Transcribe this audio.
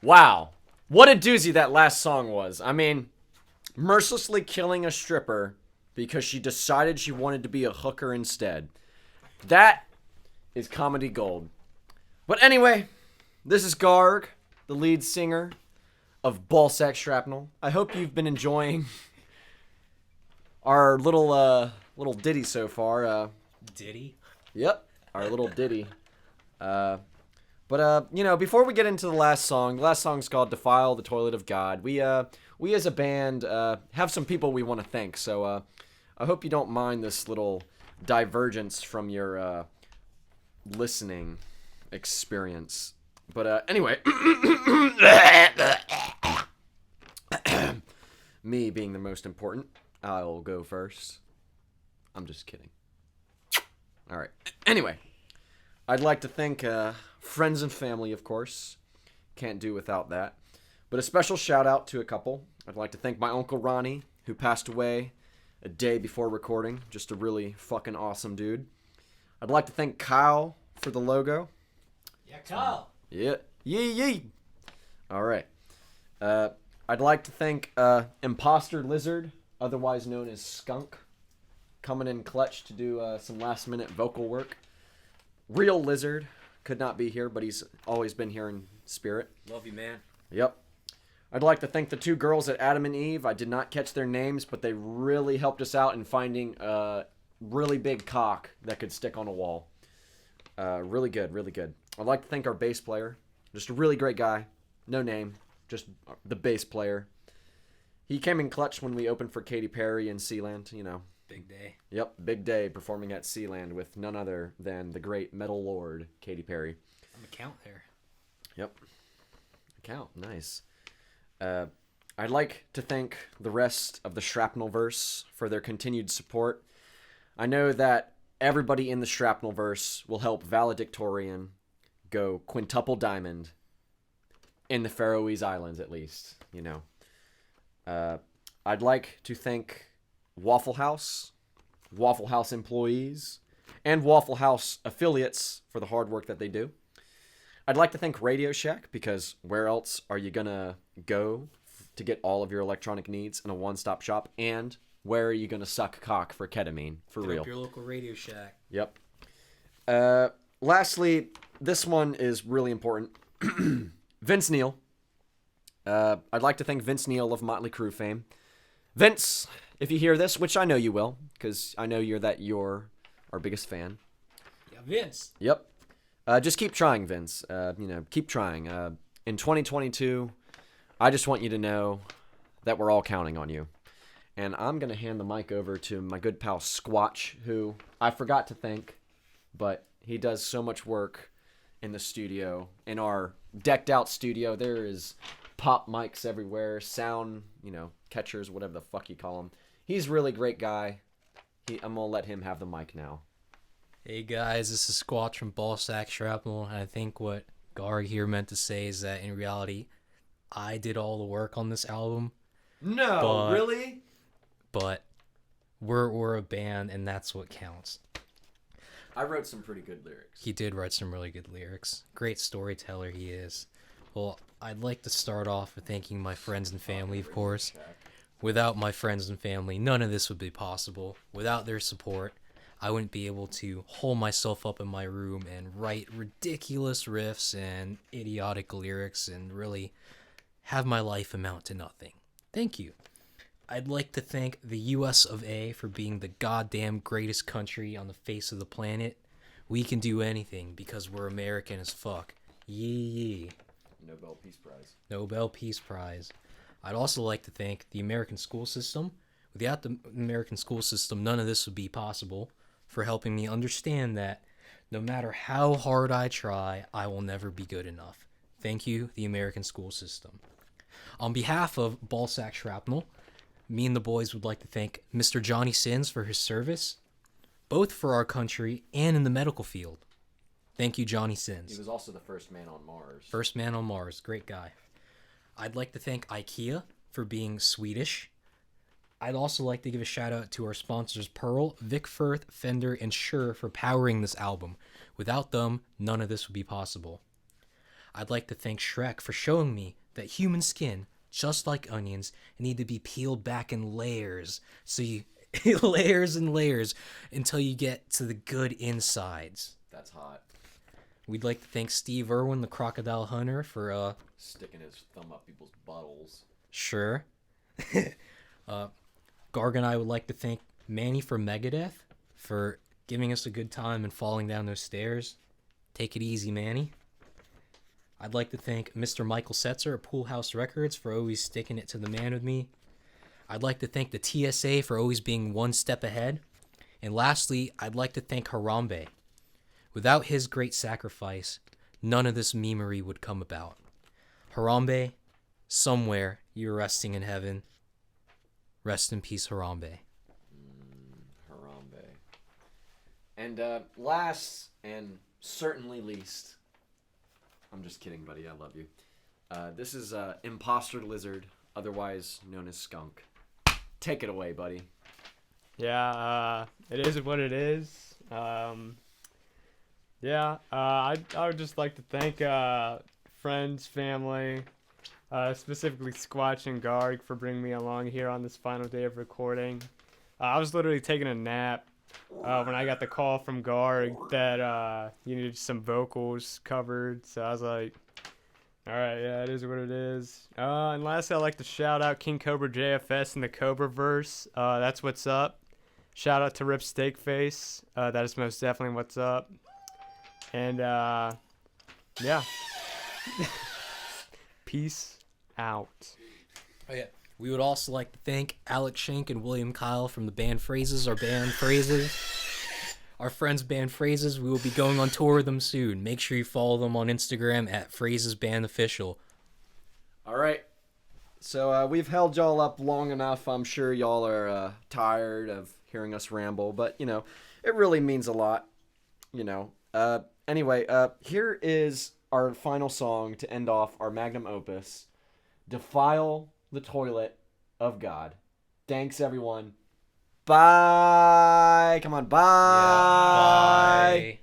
Wow. What a doozy that last song was. I mean, mercilessly killing a stripper because she decided she wanted to be a hooker instead. That is comedy gold. But anyway, this is Garg, the lead singer of Ballsack Shrapnel. I hope you've been enjoying our little ditty so far. Diddy? Yep, our little ditty. But before we get into the last song's called "Defile the Toilet of God." We as a band have some people we want to thank. So I hope you don't mind this little divergence from your listening experience. But anyway, me being the most important, I'll go first. I'm just kidding. All right. Anyway, I'd like to thank friends and family, of course. Can't do without that. But a special shout out to a couple. I'd like to thank my Uncle Ronnie, who passed away a day before recording. Just a really fucking awesome dude. I'd like to thank Kyle for the logo. Yeah, Kyle. Yeah. Yee. All right. I'd like to thank Imposter Lizard, otherwise known as Skunk, coming in clutch to do some last-minute vocal work. Real Lizard could not be here, but he's always been here in spirit. Love you, man. Yep. I'd like to thank the two girls at Adam and Eve. I did not catch their names, but they really helped us out in finding a really big cock that could stick on a wall. Really good, really good. I'd like to thank our bass player. Just a really great guy. No name. Just the bass player. He came in clutch when we opened for Katy Perry in Sealand, you know. Big day. Yep, big day performing at Sealand with none other than the great metal lord, Katy Perry. I'm a count there. Yep. Count. Nice. I'd like to thank the rest of the Shrapnelverse for their continued support. I know that everybody in the Shrapnelverse will help Valedicktorian go quintuple diamond in the Faroese Islands, at least, you know. I'd like to thank Waffle House employees, and Waffle House affiliates for the hard work that they do. I'd like to thank Radio Shack, because where else are you gonna go to get all of your electronic needs in a one-stop shop? And where are you gonna suck cock for ketamine, for Hit real? up your local Radio Shack. Yep. Lastly, this one is really important. Vince Neil. I'd like to thank Vince Neil of Motley Crue fame. Vince, if you hear this, which I know you will, because I know you're our biggest fan. Yeah, Vince. Yep. Just keep trying, Vince. Keep trying. In 2022, I just want you to know that we're all counting on you. And I'm going to hand the mic over to my good pal Squatch, who I forgot to thank, but he does so much work in the studio, in our decked out studio. There is pop mics everywhere, sound, catchers, whatever the fuck you call them. He's a really great guy. I'm going to let him have the mic now. Hey guys, this is Squatch from Ballsack Shrapnel, and I think what Garg here meant to say is that in reality, I did all the work on this album. No, really? But we're a band, and that's what counts. I wrote some pretty good lyrics. He did write some really good lyrics. Great storyteller he is. Well, I'd like to start off with thanking my friends and family, of course. Without my friends and family, none of this would be possible. Without their support, I wouldn't be able to hold myself up in my room and write ridiculous riffs and idiotic lyrics and really have my life amount to nothing. Thank you. I'd like to thank the US of A for being the goddamn greatest country on the face of the planet. We can do anything because we're American as fuck. Yee. Nobel Peace Prize. Nobel Peace Prize. I'd also like to thank the American school system. Without the American school system, none of this would be possible, for helping me understand that no matter how hard I try, I will never be good enough. Thank you, the American school system. On behalf of Ballsack Shrapnel, me and the boys would like to thank Mr. Johnny Sins for his service, both for our country and in the medical field. Thank you, Johnny Sins. He was also the first man on Mars. First man on Mars. Great guy. I'd like to thank IKEA for being Swedish. I'd also like to give a shout out to our sponsors Pearl, Vic Firth, Fender, and Shure for powering this album. Without them, none of this would be possible. I'd like to thank Shrek for showing me that human skin, just like onions, need to be peeled back in layers. So you layers and layers until you get to the good insides. That's hot. We'd like to thank Steve Irwin, the crocodile hunter, for Sticking his thumb up people's buttholes. sure. Garg and I would like to thank Manny for Megadeth for giving us a good time and falling down those stairs. Take it easy, Manny. I'd like to thank Mr. Michael Setzer at Pool House Records for always sticking it to the man with me. I'd like to thank the TSA for always being one step ahead. And lastly, I'd like to thank Harambe. Without his great sacrifice, none of this memery would come about. Harambe, somewhere you're resting in heaven. Rest in peace, Harambe. Harambe. And last and certainly least, I'm just kidding, buddy. I love you. This is Imposter Lizard, otherwise known as Skunk. Take it away, buddy. Yeah, it is what it is. I would just like to thank friends, family, specifically Squatch and Garg for bringing me along here on this final day of recording. I was literally taking a nap when I got the call from Garg that you needed some vocals covered. So I was like, all right, yeah, it is what it is. And lastly, I'd like to shout out King Cobra JFS in the Cobra verse. That's what's up. Shout out to Rip Steakface. That is most definitely what's up. And yeah. Peace out. Oh yeah. We would also like to thank Alex Shank and William Kyle from the band Phrases, our band Phrases. Our friends band Phrases, we will be going on tour with them soon. Make sure you follow them on Instagram at PhrasesBandOfficial. All right. So we've held y'all up long enough. I'm sure y'all are tired of hearing us ramble, but, you know, it really means a lot, you know. Anyway, here is our final song to end off our magnum opus, Defile the Toilet of God. Thanks, everyone. Bye. Come on, bye. Yeah, bye.